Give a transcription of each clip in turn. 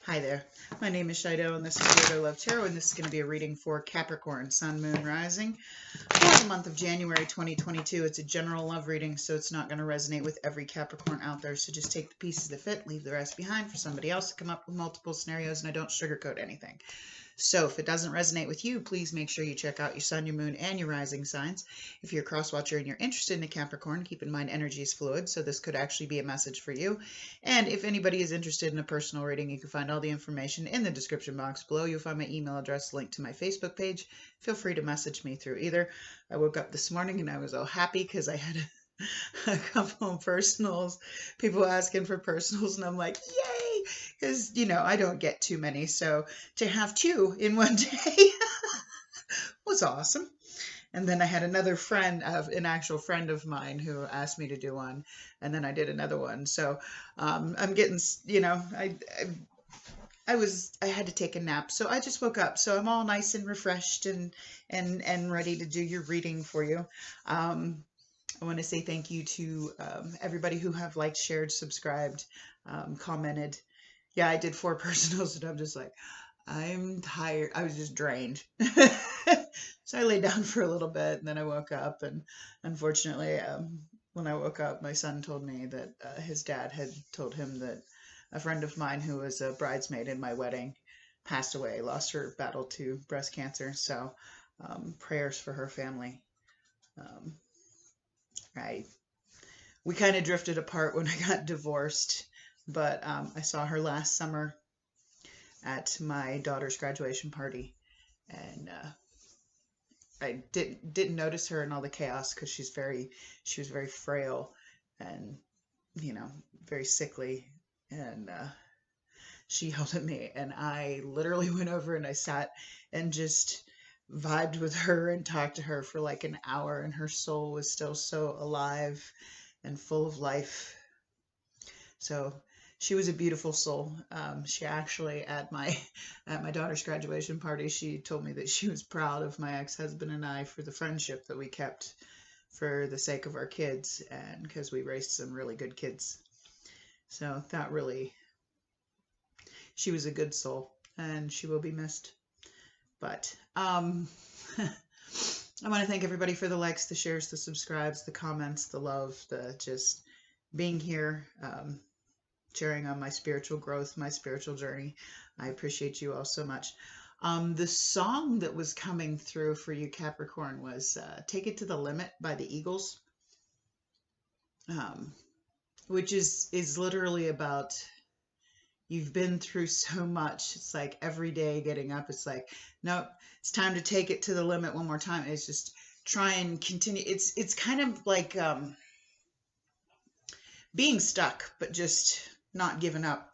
Hi there. My name is Weirdo, and this is WeirdoLoveTarot, and this is going to be a reading for Capricorn, Sun, Moon, Rising for the month of January 2022. It's a general love reading, so it's not going to resonate with every Capricorn out there. So just take the pieces that fit, leave the rest behind for somebody else to come up with multiple scenarios, and I don't sugarcoat anything. So if it doesn't resonate with you, please make sure you check out your sun, your moon, and your rising signs. If you're a cross watcher and you're interested in a Capricorn, keep in mind energy is fluid, so this could actually be a message for you. And if anybody is interested in a personal reading, you can find all the information in the description box below. You'll find my email address linked to my Facebook page. Feel free to message me through either. I woke up this morning and I was all happy because I had a couple of personals, people asking for personals, and I'm like, yay, because, I don't get too many, so to have two in one day was awesome. And then I had another friend, an actual friend of mine, who asked me to do one, and then I did another one. So I'm getting, I had to take a nap, so I just woke up, so I'm all nice and refreshed and ready to do your reading for you. I want to say thank you to everybody who have liked, shared, subscribed, commented. Yeah, I did 4 personals, and I'm just like, I'm tired. I was just drained. So I laid down for a little bit, and then I woke up, and unfortunately, when I woke up, my son told me that his dad had told him that a friend of mine who was a bridesmaid in my wedding passed away, lost her battle to breast cancer. So prayers for her family. We kind of drifted apart when I got divorced, but I saw her last summer at my daughter's graduation party, and I didn't notice her in all the chaos because she was very frail and very sickly, and she yelled at me, and I literally went over and I sat and just vibed with her and talked to her for like an hour, and her soul was still so alive and full of life. So she was a beautiful soul. She actually, at my daughter's graduation party, she told me that she was proud of my ex-husband and I for the friendship that we kept for the sake of our kids, and because we raised some really good kids. So that really, she was a good soul, and she will be missed. But I want to thank everybody for the likes, the shares, the subscribes, the comments, the love, the just being here, sharing on my spiritual growth, my spiritual journey. I appreciate you all so much. The song that was coming through for you, Capricorn, was Take It to the Limit by the Eagles, which is literally about, you've been through so much. It's like every day getting up, it's like, nope, it's time to take it to the limit one more time. It's just try and continue. It's kind of like being stuck, but just not giving up.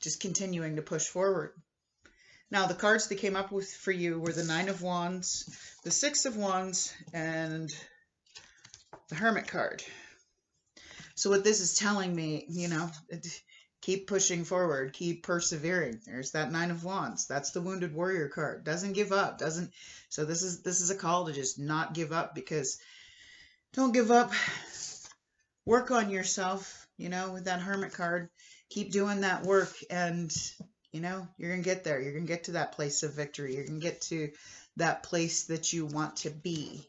Just continuing to push forward. Now, the cards that came up with for you were the 9 of Wands, the 6 of Wands, and the Hermit card. So what this is telling me, keep pushing forward, keep persevering. There's that 9 of Wands. That's the Wounded Warrior card. Doesn't give up, so this is a call to just not give up, because don't give up. Work on yourself, with that Hermit card. Keep doing that work, and you're going to get there. You're going to get to that place of victory. You're going to get to that place that you want to be.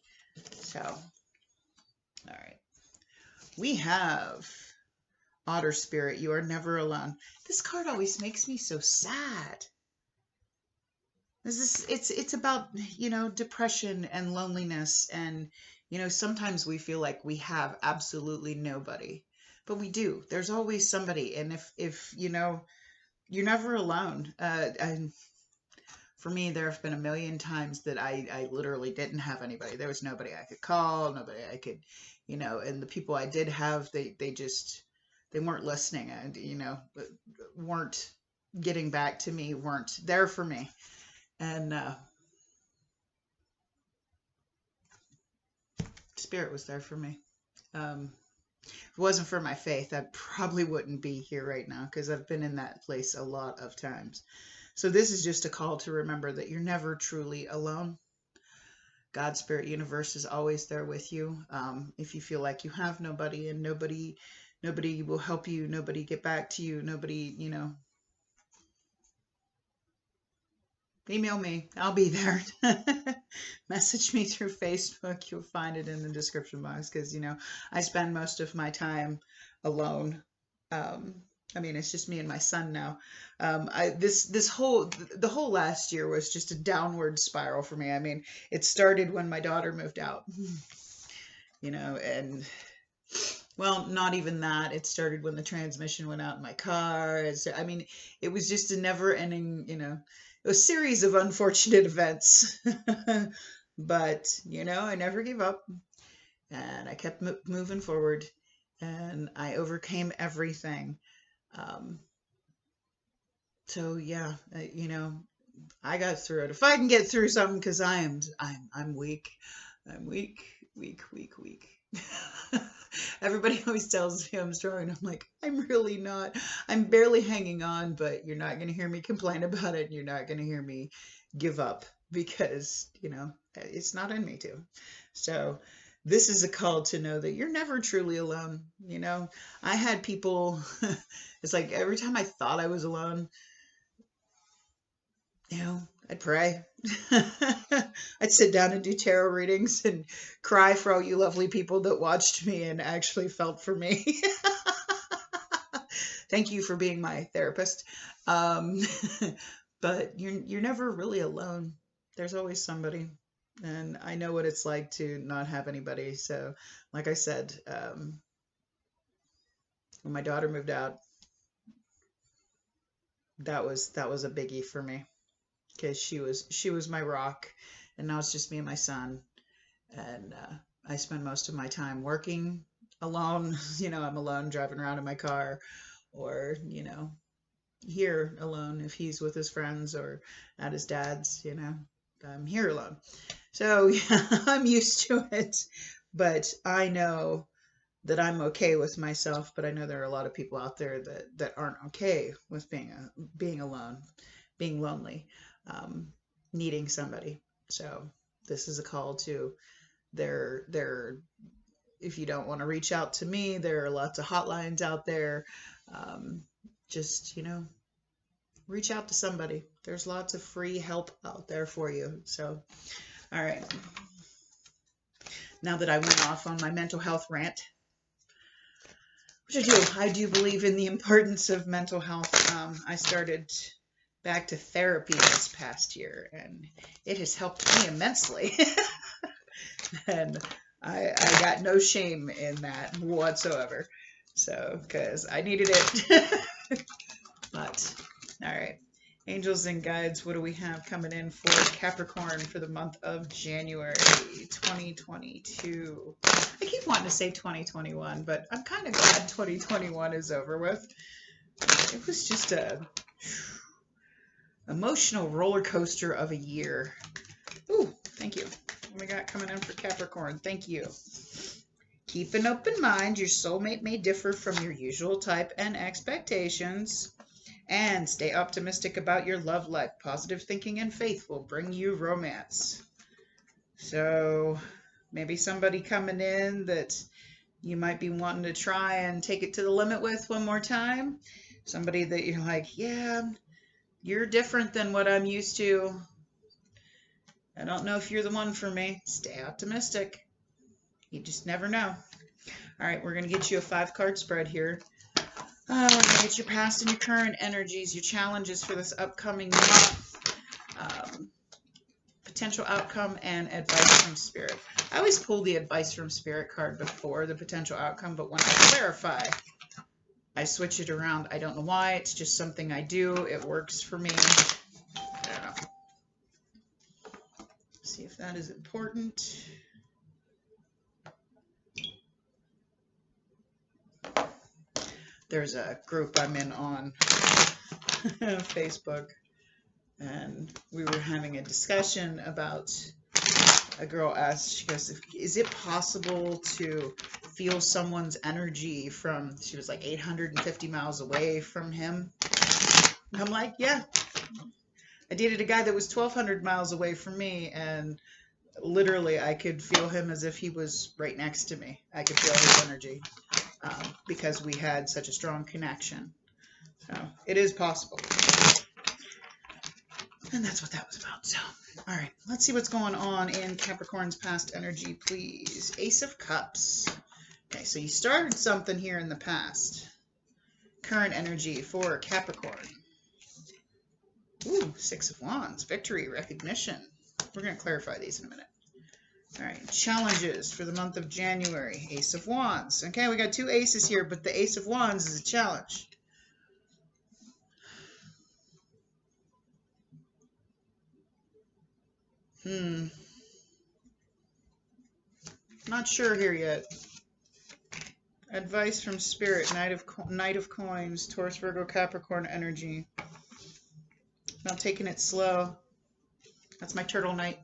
So, all right. We have Otter Spirit. You are never alone. This card always makes me so sad. It's about, depression and loneliness, and, sometimes we feel like we have absolutely nobody, but we do. There's always somebody, and if you're never alone. And for me, there have been a million times that I literally didn't have anybody. There was nobody I could call, nobody I could, and the people I did have, they weren't listening, and, weren't getting back to me, weren't there for me. And Spirit was there for me. If it wasn't for my faith, I probably wouldn't be here right now, because I've been in that place a lot of times. So this is just a call to remember that you're never truly alone. God, Spirit, Universe is always there with you. If you feel like you have nobody and nobody Nobody will help you. Nobody get back to you. Nobody, email me. I'll be there. Message me through Facebook. You'll find it in the description box because, I spend most of my time alone. It's just me and my son now. The whole last year was just a downward spiral for me. It started when my daughter moved out, and well, not even that. It started when the transmission went out in my car. It was just a never ending, a series of unfortunate events. But, I never gave up and I kept moving forward and I overcame everything. So yeah, I got through it. If I can get through something, because I'm weak. I'm weak. Everybody always tells me I'm strong, and I'm like, I'm really not. I'm barely hanging on, but you're not going to hear me complain about it, and you're not going to hear me give up because, it's not in me to. So this is a call to know that you're never truly alone. I had people, it's like every time I thought I was alone, I'd pray. I'd sit down and do tarot readings and cry for all you lovely people that watched me and actually felt for me. Thank you for being my therapist. But you're never really alone. There's always somebody. And I know what it's like to not have anybody. So, like I said, when my daughter moved out, that was a biggie for me. Because she was my rock, and now it's just me and my son, and I spend most of my time working alone. I'm alone driving around in my car, or here alone if he's with his friends or at his dad's. I'm here alone, so yeah, I'm used to it. But I know that I'm okay with myself. But I know there are a lot of people out there that aren't okay with being alone, being lonely. Needing somebody. So this is a call to if you don't want to reach out to me, there are lots of hotlines out there. Just, reach out to somebody. There's lots of free help out there for you. So, all right. Now that I went off on my mental health rant, which I do believe in the importance of mental health. I started back to therapy this past year, and it has helped me immensely. And I got no shame in that whatsoever. So, because I needed it. But, all right. Angels and guides, what do we have coming in for Capricorn for the month of January 2022? I keep wanting to say 2021, but I'm kind of glad 2021 is over with. It was just a emotional roller coaster of a year. Ooh, thank you. What we got coming in for Capricorn? Thank you. Keep an open mind. Your soulmate may differ from your usual type and expectations. And stay optimistic about your love life. Positive thinking and faith will bring you romance. So maybe somebody coming in that you might be wanting to try and take it to the limit with one more time. Somebody that you're like, yeah, you're different than what I'm used to. I don't know if you're the one for me. Stay optimistic. You just never know. All right, we're going to get you a 5-card spread here. We're going to get your past and your current energies, your challenges for this upcoming month, potential outcome, and advice from Spirit. I always pull the advice from Spirit card before the potential outcome, but when I clarify, I switch it around. I don't know why. It's just something I do. It works for me. I don't know. See if that is important. There's a group I'm in on Facebook, and we were having a discussion about, a girl asked, she goes, is it possible to feel someone's energy from, she was like 850 miles away from him? And I'm like, yeah. I dated a guy that was 1,200 miles away from me, and literally I could feel him as if he was right next to me. I could feel his energy. because we had such a strong connection. So it is possible. And that's what that was about. So, all right, let's see what's going on in Capricorn's past energy, please. Ace of Cups. Okay, so you started something here in the past. Current energy for Capricorn. Ooh, Six of Wands. Victory, recognition. We're going to clarify these in a minute. All right, challenges for the month of January. Ace of Wands. Okay, we got two aces here, but the Ace of Wands is a challenge. Not sure here yet. Advice from Spirit, Knight of Coins, Taurus, Virgo, Capricorn energy. Not taking it slow. That's my turtle knight.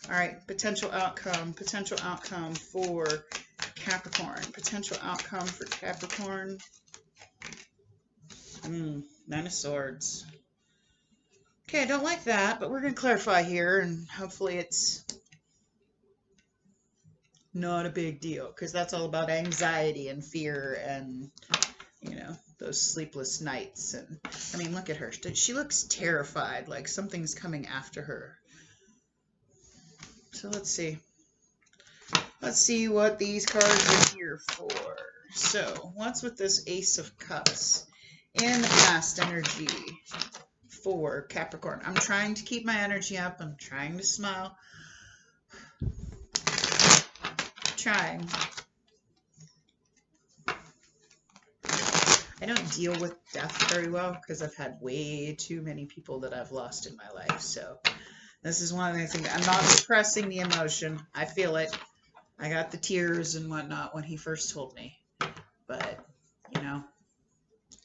All right, potential outcome for Capricorn. Potential outcome for Capricorn. Nine of Swords. Okay, I don't like that, but we're going to clarify here, and hopefully it's not a big deal, because that's all about anxiety and fear and, you know, those sleepless nights. And I mean, look at her. She looks terrified, like something's coming after her. So let's see. Let's see what these cards are here for. So what's with this Ace of Cups in the past energy for Capricorn? I'm trying to keep my energy up. I'm trying to smile. Trying. I don't deal with death very well because I've had way too many people that I've lost in my life. So this is one of the things. I'm not suppressing the emotion. I feel it. I got the tears and whatnot when he first told me. But, you know,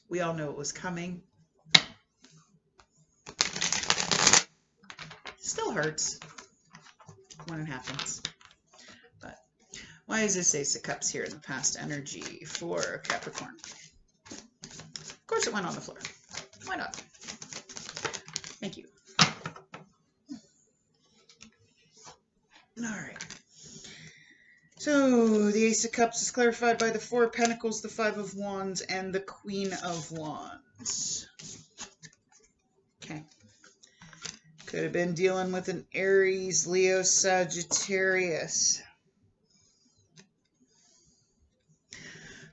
we all know it was coming. Still hurts when it happens. But why is this Ace of Cups here in the past energy for Capricorn? Of course it went on the floor. Why not? Thank you. All right. So the Ace of Cups is clarified by the Four of Pentacles, the Five of Wands, and the Queen of Wands. Okay. Could have been dealing with an Aries, Leo, Sagittarius.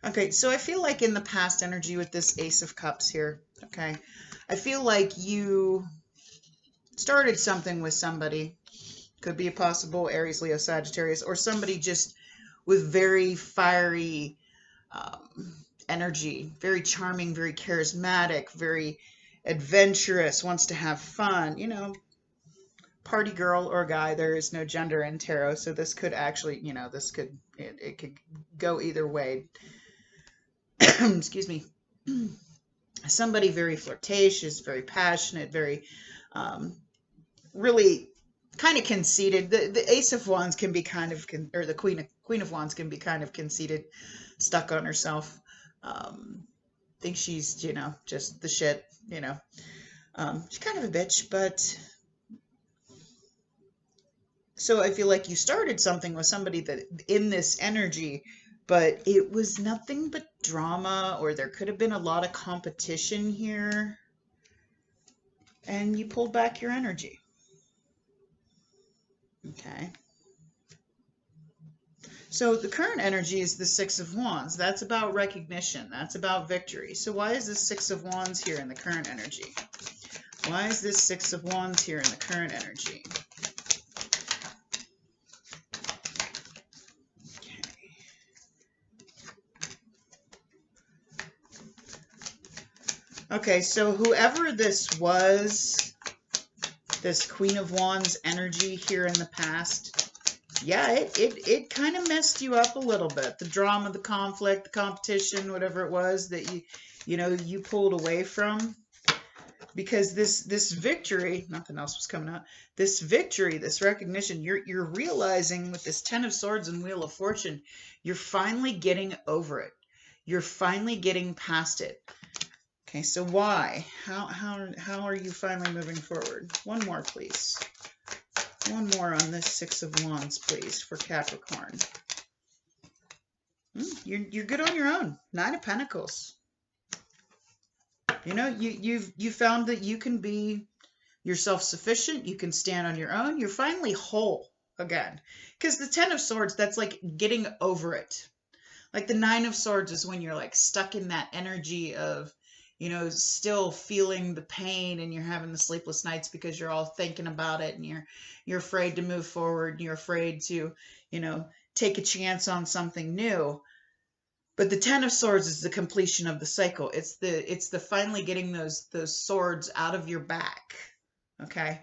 Okay, so I feel like in the past energy with this Ace of Cups here, okay, I feel like you started something with somebody. Could be a possible Aries, Leo, Sagittarius, or somebody just with very fiery energy, very charming, very charismatic, very adventurous, wants to have fun, you know, party girl or guy. There is no gender in tarot, so this could actually, you know, this could, it could go either way. Excuse me. Somebody very flirtatious, very passionate, very really kind of conceited. The Ace of Wands can be kind of, or the Queen of Wands can be kind of conceited, stuck on herself. Thinks she's, you know, just the shit, you know. She's kind of a bitch, but so I feel like you started something with somebody that in this energy, but it was nothing but drama, or there could have been a lot of competition here, and you pulled back your energy. Okay. So the current energy is the Six of Wands. That's about recognition. That's about victory. So why is this Six of Wands here in the current energy? Why is this Six of Wands here in the current energy? Okay, so whoever this was, this Queen of Wands energy here in the past, yeah, it kind of messed you up a little bit. The drama, the conflict, the competition, whatever it was that you know, you pulled away from. Because this victory, nothing else was coming out. This victory, this recognition, you're realizing with this Ten of Swords and Wheel of Fortune, you're finally getting over it. You're finally getting past it. Okay, so why? How are you finally moving forward? One more, please. One more on this Six of Wands, please, for Capricorn. You're good on your own. 9 of Pentacles. You know, you found that you can be, you're self-sufficient. You can stand on your own. You're finally whole again. Because the 10 of Swords, that's like getting over it. Like the 9 of Swords is when you're like stuck in that energy of, you know, still feeling the pain, and you're having the sleepless nights because you're all thinking about it, and you're afraid to move forward, and you're afraid to, you know, take a chance on something new. But the 10 of Swords is the completion of the cycle. It's the finally getting those swords out of your back, okay?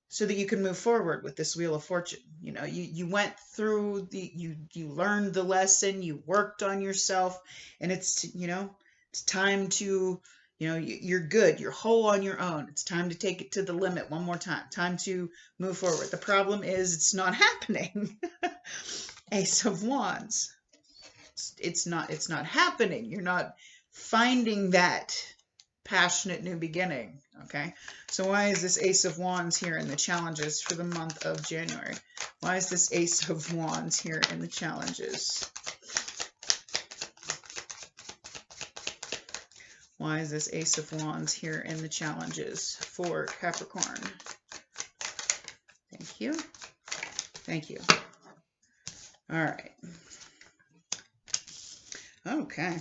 So that you can move forward with this Wheel of Fortune. You know, you went through you learned the lesson, you worked on yourself, and it's, you know, it's time to, you know, you're good, you're whole on your own. It's time to take it to the limit one more time. Time to move forward. The problem is it's not happening. Ace of Wands. It's not happening. You're not finding that passionate new beginning. Okay, so why is this Ace of Wands here in the challenges for the month of January? Why is this Ace of Wands here in the challenges? Why is this Ace of Wands here in the challenges for Capricorn? Thank you. Thank you. All right. Okay.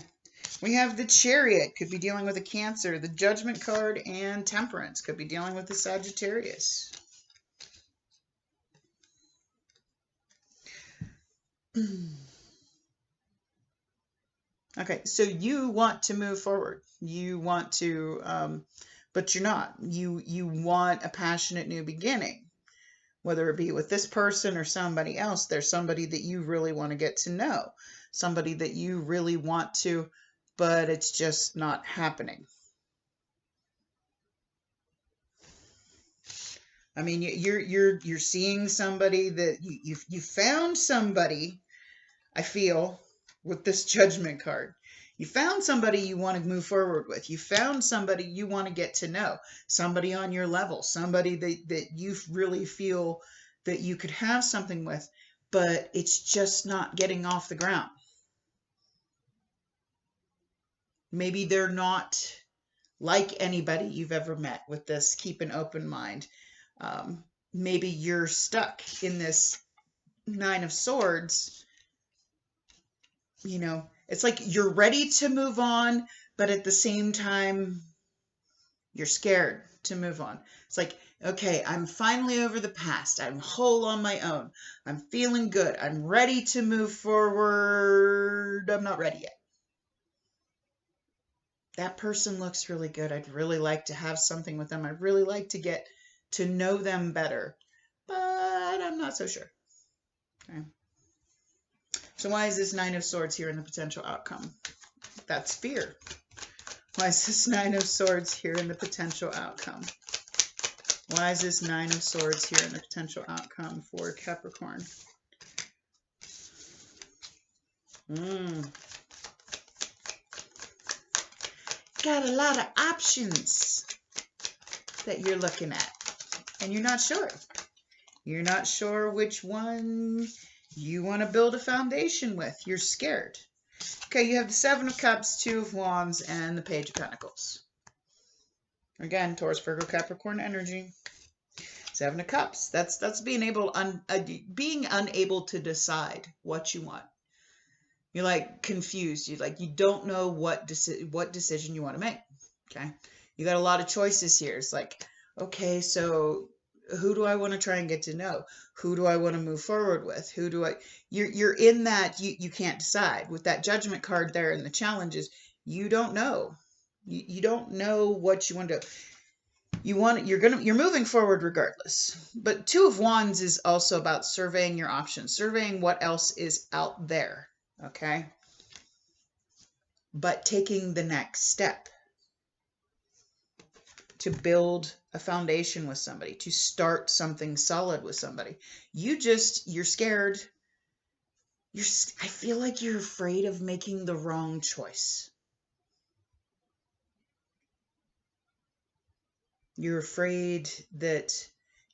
We have the Chariot, could be dealing with a Cancer. The Judgment card and Temperance could be dealing with the Sagittarius. Okay, so you want to move forward. You want to, but you're not. You want a passionate new beginning. Whether it be with this person or somebody else, there's somebody that you really want to get to know. Somebody that you really want to, but it's just not happening. I mean, you're seeing somebody that you found somebody, I feel, with this Judgment card. You found somebody you want to move forward with. You found somebody you want to get to know. Somebody on your level. Somebody that you really feel that you could have something with, but it's just not getting off the ground. Maybe they're not like anybody you've ever met with this. Keep an open mind. Maybe you're stuck in this 9 of Swords. You know, it's like you're ready to move on, but at the same time, you're scared to move on. It's like, okay, I'm finally over the past. I'm whole on my own. I'm feeling good. I'm ready to move forward. I'm not ready yet. That person looks really good. I'd really like to have something with them. I'd really like to get to know them better, but I'm not so sure. Okay. So why is this 9 of Swords here in the potential outcome? That's fear. Why is this 9 of Swords here in the potential outcome? Why is this 9 of Swords here in the potential outcome for Capricorn? Got a lot of options that you're looking at, and you're not sure. You're not sure which one you want to build a foundation with. You're scared. Okay, you have the 7 of Cups, 2 of Wands, and the Page of Pentacles. Again, Taurus, Virgo, Capricorn energy. 7 of Cups. That's being unable to decide what you want. You're like confused. You don't know what decision you want to make. Okay, you got a lot of choices here. It's like, okay, so who do I want to try and get to know? Who do I want to move forward with? Who do I? You're in that you can't decide. With that Judgment card there in the challenges, you don't know. You don't know what you want to do. You're moving forward regardless. But 2 of Wands is also about surveying your options, surveying what else is out there. Okay? But taking the next step to build a foundation with somebody, to start something solid with somebody. You're scared. I feel like you're afraid of making the wrong choice. You're afraid that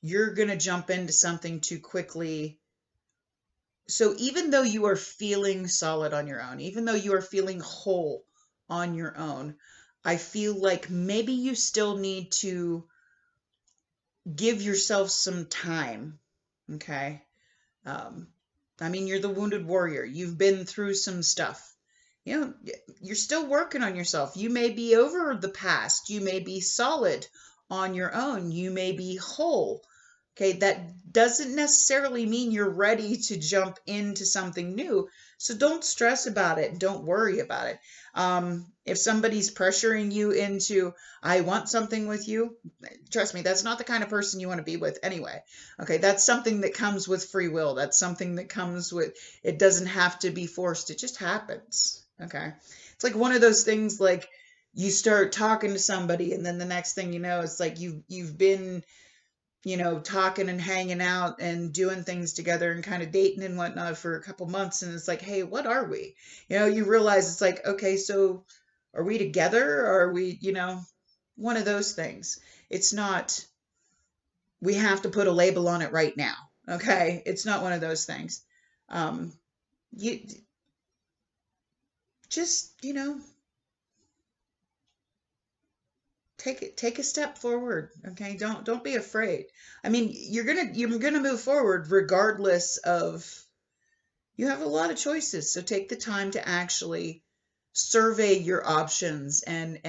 you're going to jump into something too quickly So even though you are feeling solid on your own, even though you are feeling whole on your own, I feel like maybe you still need to give yourself some time. Okay. Um, I mean, you're the wounded warrior. You've been through some stuff. You know, you're still working on yourself. You may be over the past. You may be solid on your own. You may be whole. Okay, that doesn't necessarily mean you're ready to jump into something new. So don't stress about it. Don't worry about it. If somebody's pressuring you into, I want something with you, trust me, that's not the kind of person you want to be with anyway. Okay, that's something that comes with free will. That's something that comes with, it doesn't have to be forced. It just happens. Okay. It's like one of those things like you start talking to somebody and then the next thing you know, it's like you've been, talking and hanging out and doing things together and kind of dating and whatnot for a couple months. And it's like, hey, what are we? You realize it's like, okay, so are we together? Or are we, one of those things. It's not, we have to put a label on it right now. Okay. It's not one of those things. You just, take a step forward. Okay. Don't be afraid. I mean, you're gonna move forward regardless of, you have a lot of choices. So take the time to actually survey your options and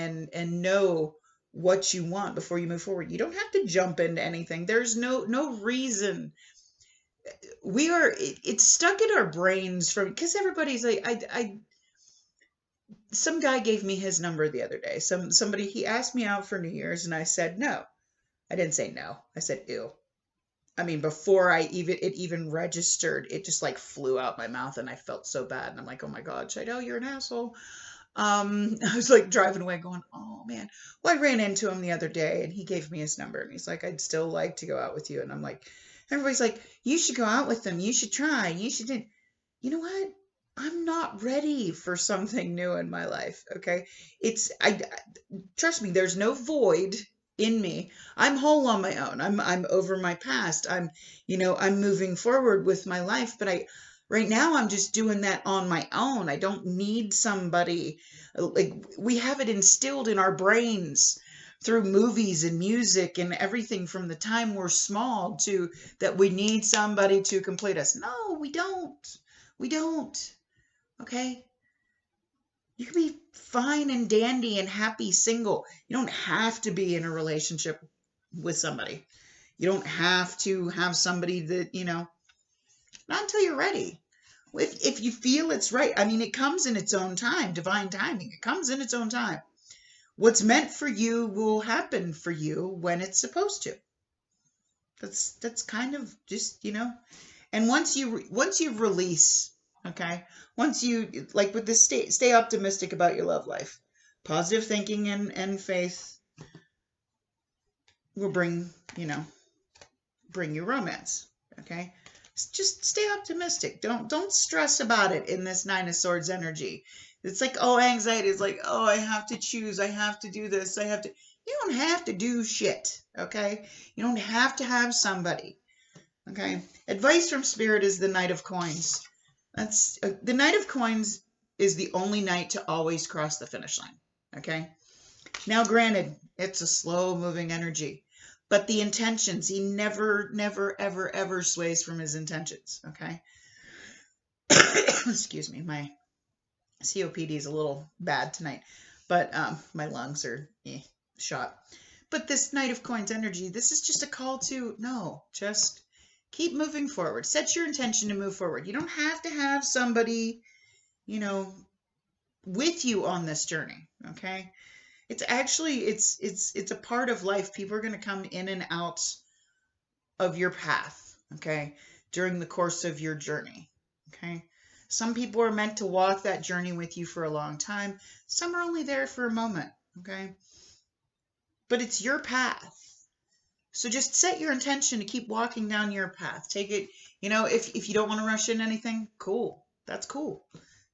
know what you want before you move forward. You don't have to jump into anything. There's no reason. It's stuck in our brains from, because everybody's like, some guy gave me his number the other day. Somebody, he asked me out for New Year's and I said no. I didn't say no. I said ew. I mean, before it even registered, it just like flew out my mouth and I felt so bad. And I'm like, oh my God, Shido, you're an asshole. I was like driving away going, oh man. Well, I ran into him the other day and he gave me his number and he's like, I'd still like to go out with you. And I'm like, everybody's like, you should go out with them. You should try. You should do. You know what? I'm not ready for something new in my life. Okay. Trust me, there's no void in me. I'm whole on my own. I'm over my past. I'm moving forward with my life, but right now I'm just doing that on my own. I don't need somebody. Like, we have it instilled in our brains through movies and music and everything from the time we're small to that we need somebody to complete us. No, we don't. We don't. Okay? You can be fine and dandy and happy single. You don't have to be in a relationship with somebody. You don't have to have somebody that, not until you're ready. If you feel it's right, I mean, it comes in its own time, divine timing. It comes in its own time. What's meant for you will happen for you when it's supposed to. That's kind of just, and once you release, okay, once you, like with this, stay optimistic about your love life. Positive thinking and faith will bring you romance. Okay, just stay optimistic. Don't stress about it in this Nine of Swords energy. It's like, oh, anxiety is like, oh, I have to choose, I have to do this, you don't have to do shit. Okay, you don't have to have somebody. Okay, advice from Spirit is the Knight of Coins. That's the Knight of Coins is the only knight to always cross the finish line. Okay, now granted, it's a slow moving energy, but the intentions, he never ever ever sways from his intentions. Okay. Excuse me, my COPD is a little bad tonight, but my lungs are shot. But this Knight of Coins energy, this is just a call to, no, just keep moving forward. Set your intention to move forward. You don't have to have somebody, with you on this journey. Okay. It's actually, it's a part of life. People are going to come in and out of your path. Okay. During the course of your journey. Okay. Some people are meant to walk that journey with you for a long time. Some are only there for a moment. Okay. But it's your path. So just set your intention to keep walking down your path. Take it, if you don't want to rush in anything, cool. That's cool.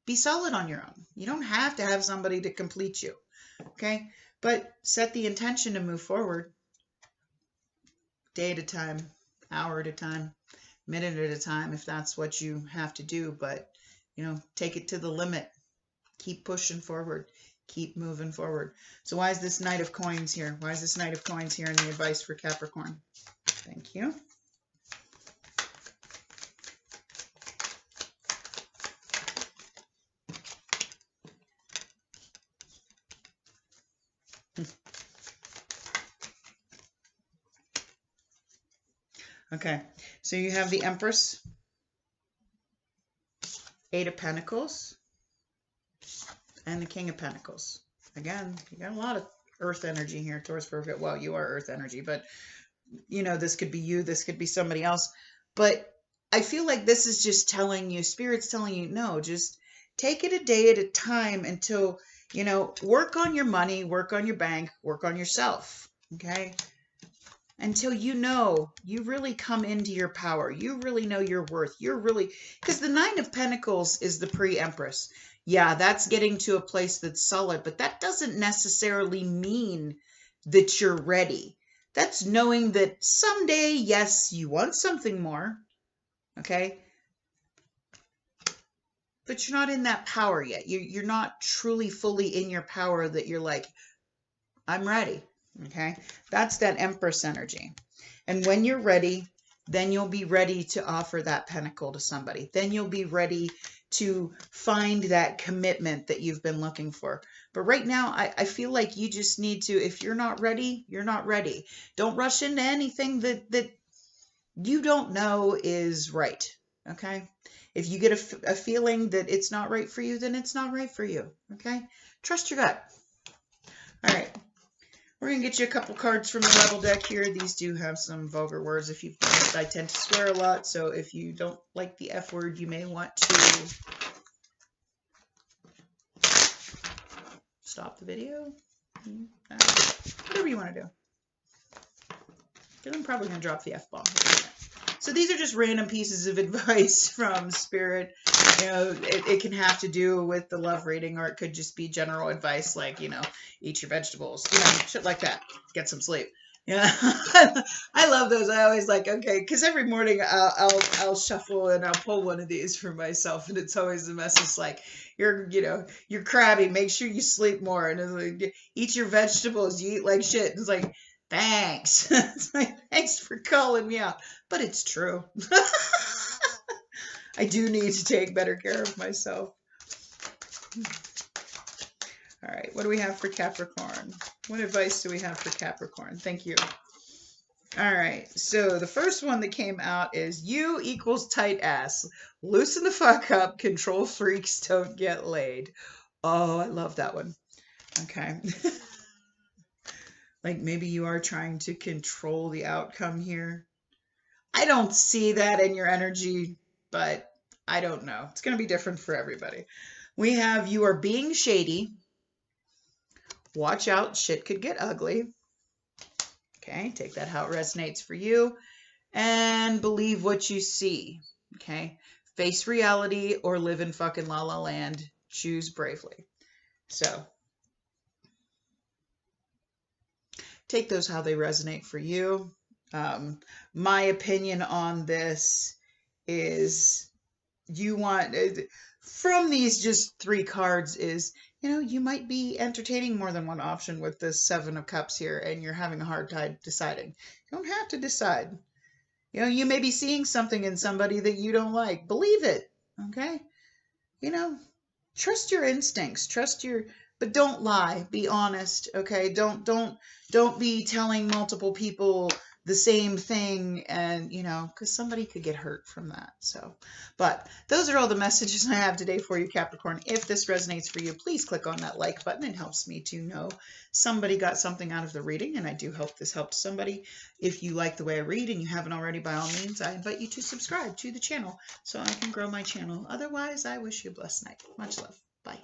Be solid on your own. You don't have to have somebody to complete you. Okay? But set the intention to move forward. Day at a time, hour at a time, minute at a time if that's what you have to do. But, you know, take it to the limit. Keep pushing forward. Keep moving forward. So why is this Knight of Coins here? Why is this Knight of Coins here in the advice for Capricorn? Thank you. Okay, so you have the Empress, Eight of Pentacles, and the King of Pentacles. Again, you got a lot of earth energy here, Taurus, Virgo. Well, you are earth energy, but, you know, this could be you, this could be somebody else. But I feel like this is just telling you, Spirit's telling you, no, just take it a day at a time until, you know, work on your money, work on your bank, work on yourself, okay? Until you know, you really come into your power. You really know your worth. You're really, because the Nine of Pentacles is the pre-Empress. Yeah, that's getting to a place that's solid, but that doesn't necessarily mean that you're ready. That's knowing that someday, yes, you want something more, okay? But you're not in that power yet. You're not truly fully in your power that you're like, I'm ready. Okay, that's that Empress energy. And when you're ready, then you'll be ready to offer that pentacle to somebody. Then you'll be ready to find that commitment that you've been looking for. But right now, I feel like you just need to, if you're not ready, you're not ready. Don't rush into anything that you don't know is right. Okay, if you get a feeling that it's not right for you, then it's not right for you. Okay, trust your gut. All right. We're going to get you a couple cards from the Rebel deck here. These do have some vulgar words. If you've noticed, I tend to swear a lot, so if you don't like the F word, you may want to stop the video. Whatever you want to do. Because I'm probably going to drop the F-bomb. So these are just random pieces of advice from Spirit. You know, it can have to do with the love reading, or it could just be general advice like, you know, eat your vegetables, you know, shit like that. Get some sleep. Yeah, I love those. I always like, okay, because every morning I'll shuffle and I'll pull one of these for myself, and it's always the message like, you're crabby. Make sure you sleep more, and it's like, eat your vegetables. You eat like shit. It's like, thanks. It's like, thanks for calling me out, but it's true. I do need to take better care of myself. All right, what do we have for Capricorn? What advice do we have for Capricorn? Thank you. All right, so the first one that came out is you equals tight ass. Loosen the fuck up, control freaks don't get laid. Oh, I love that one. Okay. Like maybe you are trying to control the outcome here. I don't see that in your energy, but I don't know. It's going to be different for everybody. We have you are being shady. Watch out, shit could get ugly. Okay, take that how it resonates for you. And believe what you see. Okay, face reality or live in fucking la la land. Choose bravely. So take those how they resonate for you. My opinion on this is you want, from these just 3 cards is, you know, you might be entertaining more than one option with the 7 of Cups here, and you're having a hard time deciding. You don't have to decide. You know, you may be seeing something in somebody that you don't like. Believe it, okay? You know, trust your instincts, but don't lie. Be honest, okay? Don't be telling multiple people the same thing, and you know, because somebody could get hurt from that. So, but those are all the messages I have today for you, Capricorn. If this resonates for you, please click on that like button. It helps me to know somebody got something out of the reading, and I do hope this helps somebody. If you like the way I read and you haven't already, by all means, I invite you to subscribe to the channel so I can grow my channel. Otherwise, I wish you a blessed night. Much love. Bye.